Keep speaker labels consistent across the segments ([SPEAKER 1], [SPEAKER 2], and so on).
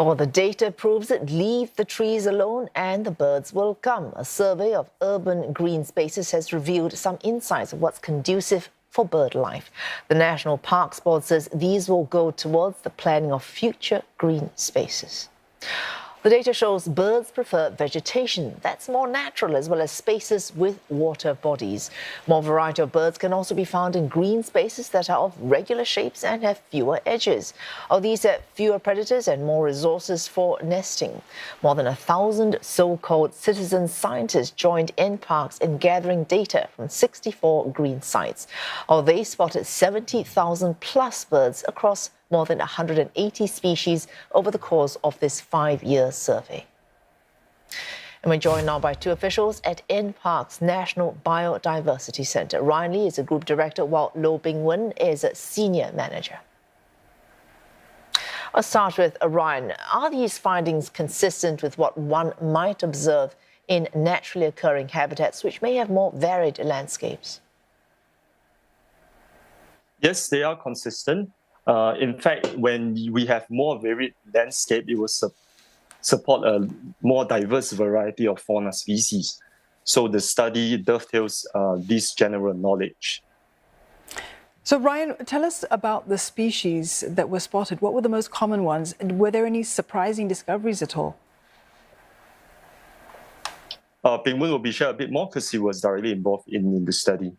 [SPEAKER 1] Well, the data proves it. Leave the trees alone and the birds will come. A survey of urban green spaces has revealed some insights of what's conducive for bird life. The National Parks Board says these will go towards the planning of future green spaces. The data shows birds prefer vegetation that's more natural, as well as spaces with water bodies. More variety of birds can also be found in green spaces that are of regular shapes and have fewer edges. These have fewer predators and more resources for nesting. More than 1,000 so-called citizen scientists joined NParks in gathering data from 64 green sites. They spotted 70,000 plus birds across more than 180 species over the course of this 5-year survey. And we're joined now by two officials at NParks National Biodiversity Centre. Ryan Lee is a group director, while Lo Bing-wen is a senior manager. I'll start with Ryan. Are these findings consistent with what one might observe in naturally occurring habitats, which may have more varied landscapes?
[SPEAKER 2] Yes, they are consistent. In fact, when we have more varied landscape, it will support a more diverse variety of fauna species. So the study dovetails this general knowledge.
[SPEAKER 3] So Ryan, tell us about the species that were spotted. What were the most common ones? And were there any surprising discoveries at all?
[SPEAKER 2] Bing-wen will be share a bit more because he was directly involved in the study.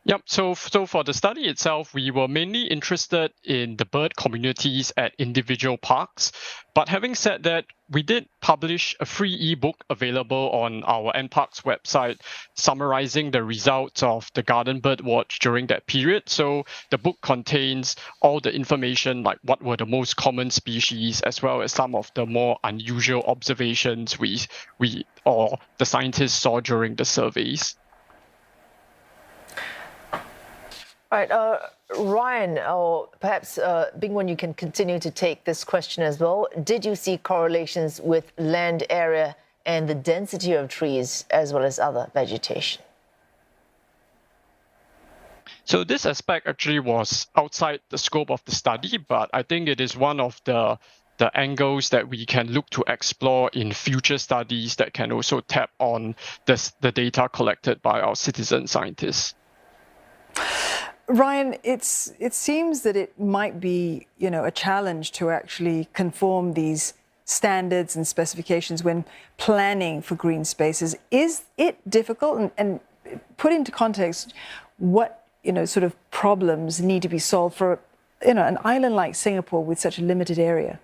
[SPEAKER 4] Yep. So for the study itself, we were mainly interested in the bird communities at individual parks. But having said that, we did publish a free ebook available on our NParks website summarizing the results of the garden bird watch during that period. So the book contains all the information, like what were the most common species, as well as some of the more unusual observations we or the scientists saw during the surveys.
[SPEAKER 1] All right, Ryan, or perhaps Bing-wen, you can continue to take this question as well. Did you see correlations with land area and the density of trees as well as other vegetation?
[SPEAKER 4] So this aspect actually was outside the scope of the study, but I think it is one of the angles that we can look to explore in future studies that can also tap on the data collected by our citizen scientists.
[SPEAKER 3] Ryan, it seems that it might be, a challenge to actually conform these standards and specifications when planning for green spaces. Is it difficult? And put into context, what sort of problems need to be solved for an island like Singapore with such a limited area?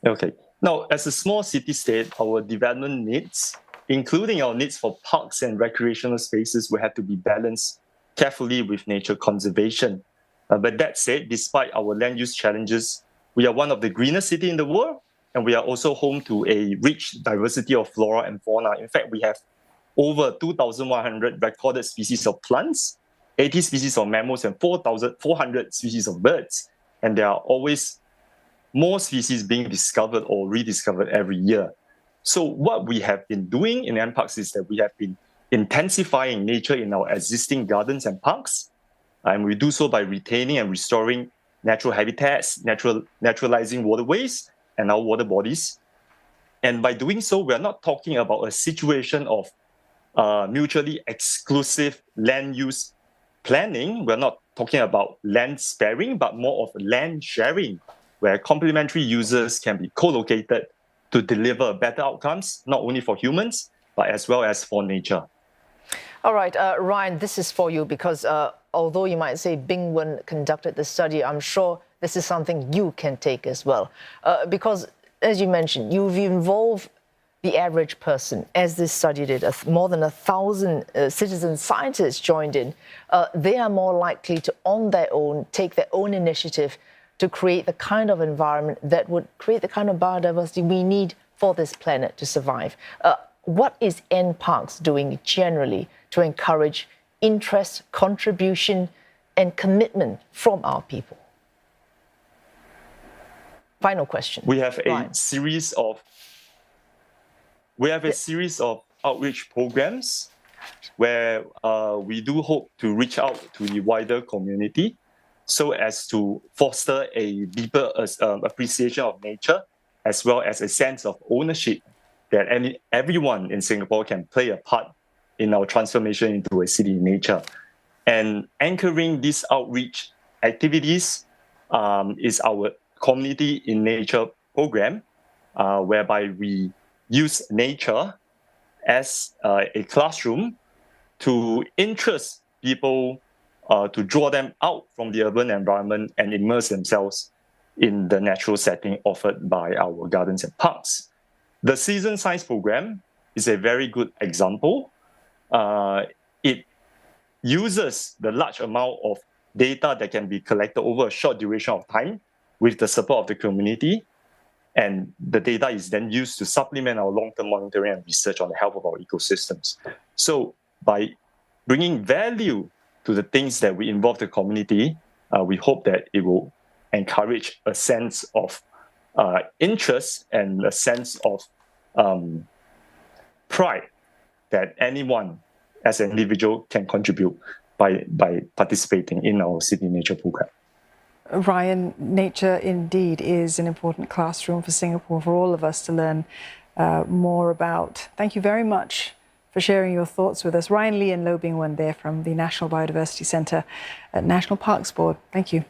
[SPEAKER 2] Okay. Now, as a small city-state, our development needs, including our needs for parks and recreational spaces, will have to be balanced carefully with nature conservation. But that said, despite our land use challenges, we are one of the greenest cities in the world, and we are also home to a rich diversity of flora and fauna. In fact, we have over 2,100 recorded species of plants, 80 species of mammals, and 400 species of birds. And there are always more species being discovered or rediscovered every year. So what we have been doing in NParks is that we have been intensifying nature in our existing gardens and parks. And we do so by retaining and restoring natural habitats, naturalizing waterways and our water bodies. And by doing so, we are not talking about a situation of mutually exclusive land use planning. We're not talking about land sparing, but more of land sharing, where complementary users can be co-located to deliver better outcomes, not only for humans, but as well as for nature.
[SPEAKER 1] All right, Ryan, this is for you because although you might say Bing-wen conducted the study, I'm sure this is something you can take as well. Because, as you mentioned, you've involved the average person, as this study did. More than 1,000 citizen scientists joined in. They are more likely to, on their own, take their own initiative to create the kind of environment that would create the kind of biodiversity we need for this planet to survive. What is NParks doing generally to encourage interest, contribution, and commitment from our people? Final question.
[SPEAKER 2] We have a series of outreach programs where we do hope to reach out to the wider community. so as to foster a deeper appreciation of nature, as well as a sense of ownership that everyone in Singapore can play a part in our transformation into a city in nature. And anchoring these outreach activities is our Community in Nature program, whereby we use nature as a classroom to interest people, to draw them out from the urban environment and immerse themselves in the natural setting offered by our gardens and parks. The Season Science program is a very good example. It uses the large amount of data that can be collected over a short duration of time with the support of the community. And the data is then used to supplement our long-term monitoring and research on the health of our ecosystems. So by bringing value to the things that we involve the community, we hope that it will encourage a sense of interest and a sense of pride that anyone as an individual can contribute by participating in our City Nature program.
[SPEAKER 3] Ryan, nature indeed is an important classroom for Singapore, for all of us to learn more about. Thank you very much for sharing your thoughts with us. Ryan Lee and Lo Bing Wen there from the National Biodiversity Centre at National Parks Board. Thank you.